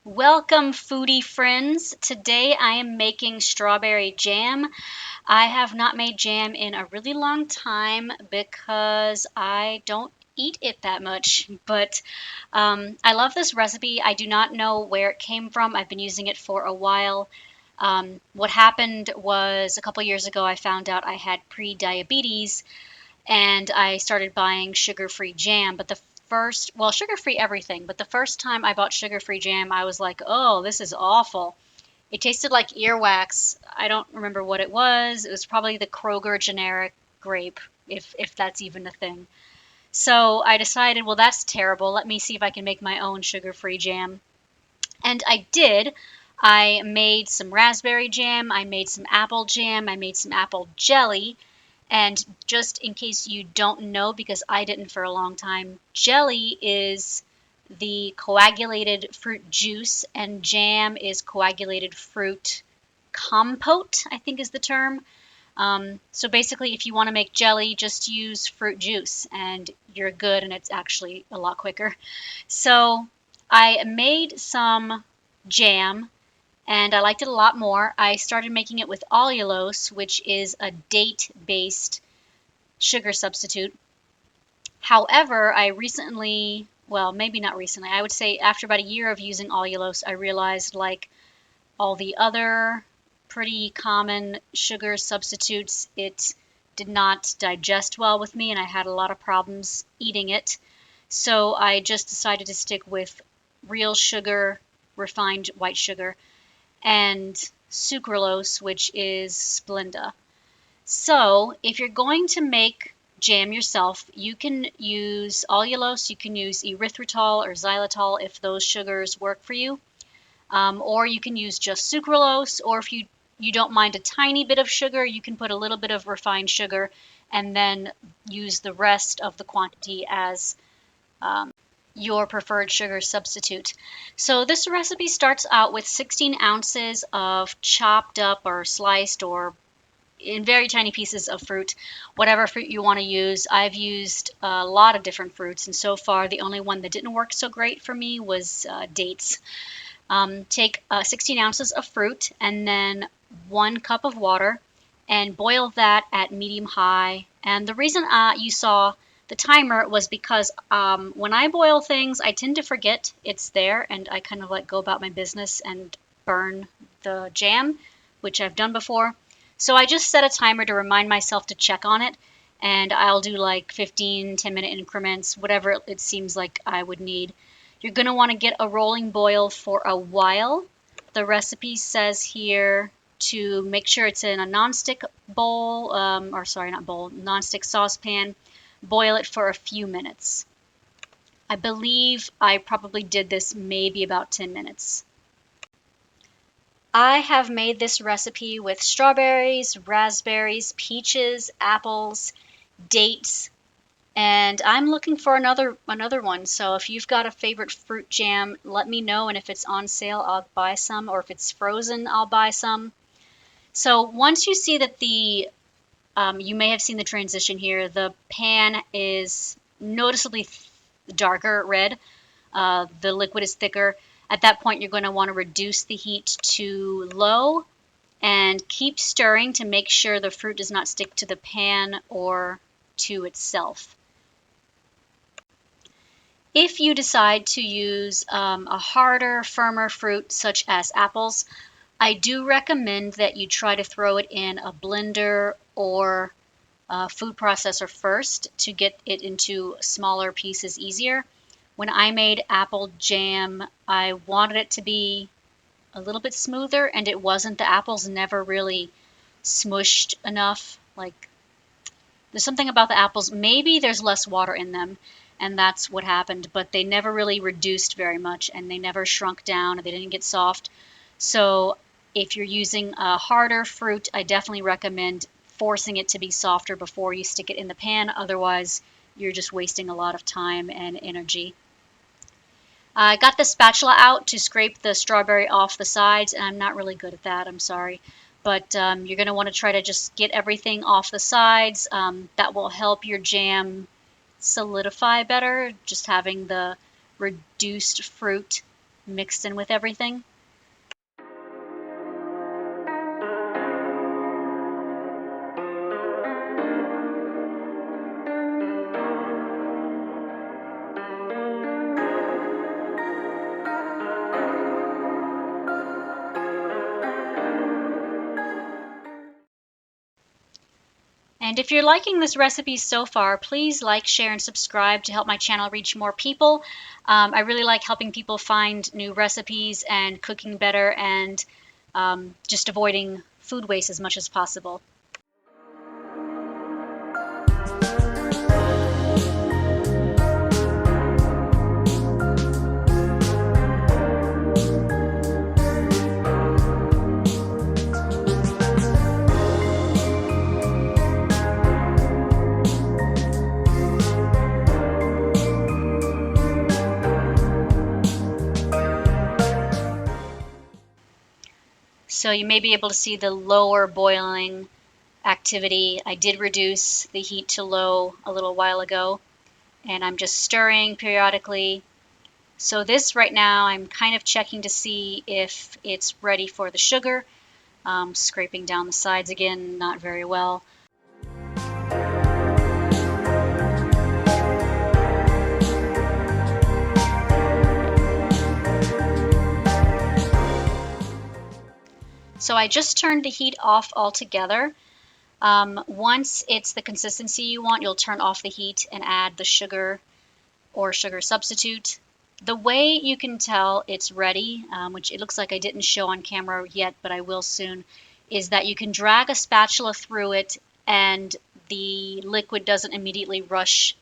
Welcome, foodie friends. Today I am making strawberry jam. I have not made jam in a really long time because I don't eat it that much, but I love this recipe. I do not know where it came from. I've been using it for a while. What happened was a couple years ago I found out I had pre-diabetes and I started buying sugar-free jam. But sugar-free everything, but the first time I bought sugar-free jam, I was like, oh, this is awful. It tasted like earwax. I don't remember what it was. It was probably the Kroger generic grape, if that's even a thing. So I decided, well, that's terrible. Let me see if I can make my own sugar-free jam. And I did. I made some raspberry jam, I made some apple jam, I made some apple jelly, and just in case you don't know, because I didn't for a long time, jelly is the coagulated fruit juice, and jam is coagulated fruit compote, I think is the term. So basically, if you want to make jelly, just use fruit juice, and you're good, and it's actually a lot quicker. So I made some jam and I liked it a lot more. I started making it with allulose, which is a date-based sugar substitute. However, I recently, well, maybe not recently, I would say after about a year of using allulose, I realized like all the other pretty common sugar substitutes, it did not digest well with me and I had a lot of problems eating it. So I just decided to stick with real sugar, refined white sugar, and sucralose, which is Splenda. So if you're going to make jam yourself, you can use allulose, you can use erythritol or xylitol if those sugars work for you, or you can use just sucralose, or if you don't mind a tiny bit of sugar, you can put a little bit of refined sugar and then use the rest of the quantity as your preferred sugar substitute. So this recipe starts out with 16 ounces of chopped up or sliced or in very tiny pieces of fruit, whatever fruit you want to use. I've used a lot of different fruits, and so far the only one that didn't work so great for me was dates. Take 16 ounces of fruit and then 1 cup of water and boil that at medium-high. And the reason you saw the timer was because when I boil things, I tend to forget it's there and I kind of like go about my business and burn the jam, which I've done before. So I just set a timer to remind myself to check on it, and I'll do like 15, 10-minute increments, whatever it seems like I would need. You're going to want to get a rolling boil for a while. The recipe says here to make sure it's in a nonstick bowl, or sorry, not bowl, nonstick saucepan. Boil it for a few minutes. I believe I probably did this maybe about 10 minutes. I have made this recipe with strawberries, raspberries, peaches, apples, dates, and I'm looking for another one. So if you've got a favorite fruit jam, let me know, and if it's on sale, I'll buy some, or if it's frozen, I'll buy some. So once you see that you may have seen the transition here, the pan is noticeably darker red. The liquid is thicker. At that point, you're going to want to reduce the heat to low and keep stirring to make sure the fruit does not stick to the pan or to itself. If you decide to use a harder, firmer fruit such as apples, I do recommend that you try to throw it in a blender or a food processor first to get it into smaller pieces easier. When I made apple jam, I wanted it to be a little bit smoother, and it wasn't. The apples never really smushed enough. Like, there's something about the apples. Maybe there's less water in them, and that's what happened, but they never really reduced very much, and they never shrunk down, and they didn't get soft. So if you're using a harder fruit, I definitely recommend forcing it to be softer before you stick it in the pan. Otherwise, you're just wasting a lot of time and energy. I got the spatula out to scrape the strawberry off the sides, and I'm not really good at that, I'm sorry. But you're going to want to try to just get everything off the sides. That will help your jam solidify better, just having the reduced fruit mixed in with everything. And if you're liking this recipe so far, please like, share, and subscribe to help my channel reach more people. I really like helping people find new recipes and cooking better and just avoiding food waste as much as possible. So you may be able to see the lower boiling activity. I did reduce the heat to low a little while ago, and I'm just stirring periodically. So this right now, I'm kind of checking to see if it's ready for the sugar. Scraping down the sides again, not very well. So I just turned the heat off altogether. Once it's the consistency you want, you'll turn off the heat and add the sugar or sugar substitute. The way you can tell it's ready, which it looks like I didn't show on camera yet, but I will soon, is that you can drag a spatula through it and the liquid doesn't immediately rush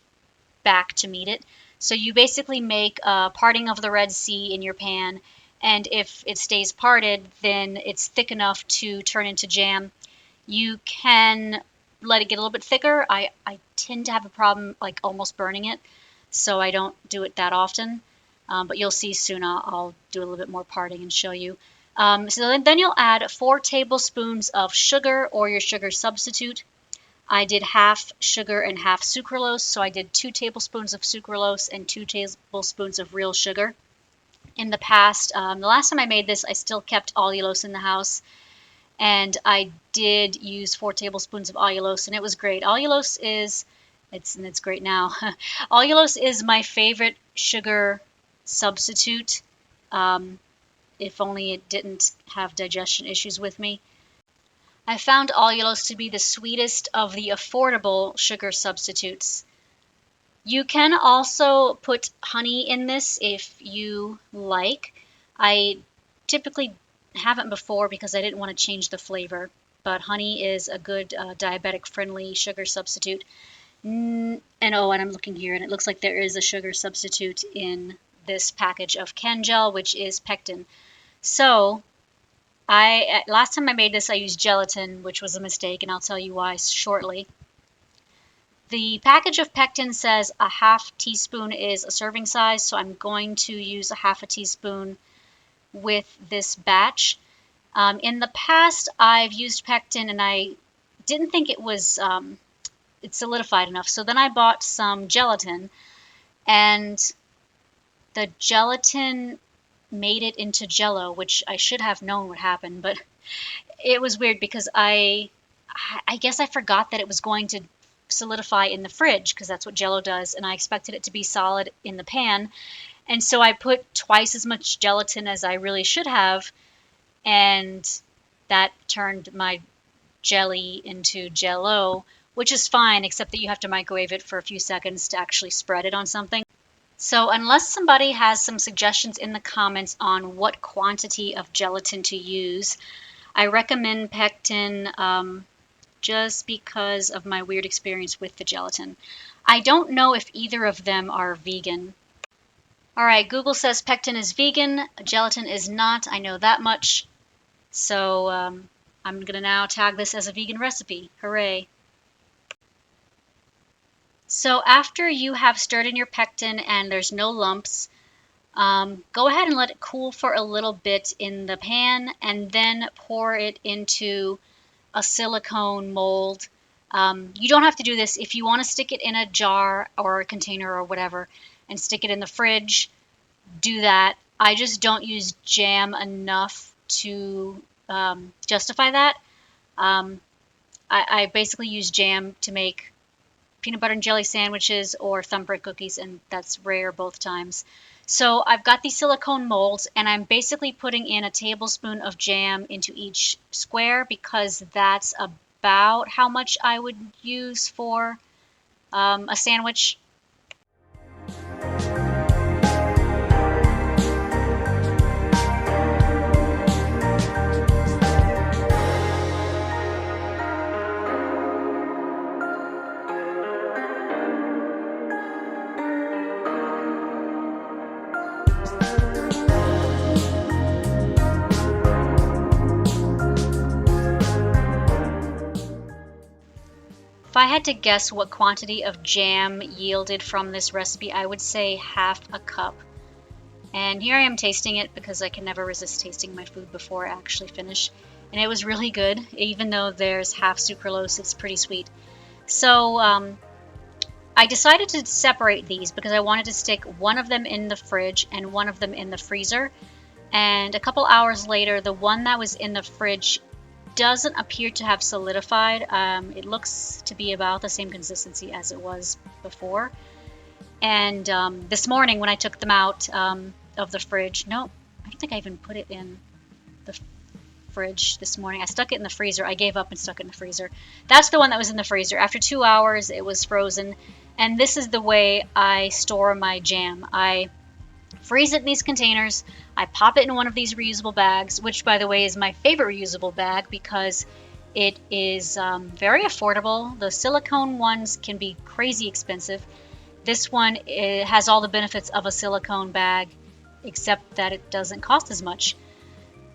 back to meet it. So you basically make a parting of the Red Sea in your pan, and if it stays parted, then it's thick enough to turn into jam. You can let it get a little bit thicker. I tend to have a problem like almost burning it, so I don't do it that often. But you'll see soon I'll do a little bit more parting and show you. So then you'll add 4 tablespoons of sugar or your sugar substitute. I did half sugar and half sucralose, so I did 2 tablespoons of sucralose and 2 tablespoons of real sugar. In the past, the last time I made this, I still kept allulose in the house, and I did use 4 tablespoons of allulose, and it was great. Allulose is, it's great now. Allulose is my favorite sugar substitute, if only it didn't have digestion issues with me. I found allulose to be the sweetest of the affordable sugar substitutes. You can also put honey in this if you like. I typically haven't before because I didn't want to change the flavor, but honey is a good diabetic-friendly sugar substitute. And I'm looking here, and it looks like there is a sugar substitute in this package of Can-Gel, which is pectin. So last time I made this, I used gelatin, which was a mistake, and I'll tell you why shortly. The package of pectin says a half teaspoon is a serving size, so I'm going to use a half a teaspoon with this batch. In the past, I've used pectin, and I didn't think it was it solidified enough, so then I bought some gelatin, and the gelatin made it into Jello, which I should have known would happen, but it was weird because I guess I forgot that it was going to solidify in the fridge, because that's what Jello does, and I expected it to be solid in the pan, and so I put twice as much gelatin as I really should have, and that turned my jelly into Jello, which is fine, except that you have to microwave it for a few seconds to actually spread it on something. So unless somebody has some suggestions in the comments on what quantity of gelatin to use, I recommend pectin just because of my weird experience with the gelatin. I don't know if either of them are vegan. Alright, Google says pectin is vegan, gelatin is not, I know that much. So I'm going to now tag this as a vegan recipe. Hooray! So after you have stirred in your pectin and there's no lumps, go ahead and let it cool for a little bit in the pan and then pour it into a silicone mold. You don't have to do this. If you want to stick it in a jar or a container or whatever and stick it in the fridge, do that. I just don't use jam enough to justify that. Um, I basically use jam to make peanut butter and jelly sandwiches or thumbprint cookies, and that's rare both times. So I've got these silicone molds, and I'm basically putting in a tablespoon of jam into each square because that's about how much I would use for a sandwich. If I had to guess what quantity of jam yielded from this recipe, I would say half a cup. And here I am tasting it because I can never resist tasting my food before I actually finish. And it was really good, even though there's half sucralose, it's pretty sweet. So I decided to separate these because I wanted to stick one of them in the fridge and one of them in the freezer. And a couple hours later, the one that was in the fridge doesn't appear to have solidified. It looks to be about the same consistency as it was before. And this morning when I took them out of the fridge, no, I don't think I even put it in the fridge this morning. I stuck it in the freezer. I gave up and stuck it in the freezer. That's the one that was in the freezer. After 2 hours, it was frozen. And this is the way I store my jam. I freeze it in these containers. I pop it in one of these reusable bags, which, by the way, is my favorite reusable bag because it is very affordable. The silicone ones can be crazy expensive. This one, it has all the benefits of a silicone bag, except that it doesn't cost as much.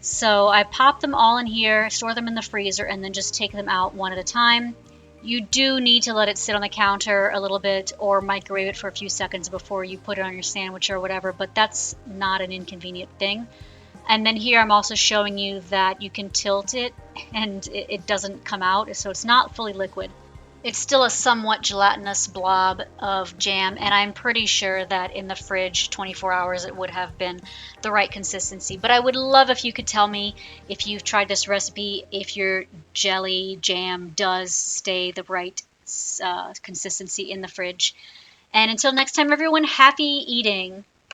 So I pop them all in here, store them in the freezer, and then just take them out one at a time. You do need to let it sit on the counter a little bit or microwave it for a few seconds before you put it on your sandwich or whatever, but that's not an inconvenient thing. And then here I'm also showing you that you can tilt it and it doesn't come out, so it's not fully liquid. It's still a somewhat gelatinous blob of jam, and I'm pretty sure that in the fridge 24 hours it would have been the right consistency. But I would love if you could tell me if you've tried this recipe, if your jelly jam does stay the right consistency in the fridge. And until next time, everyone, happy eating!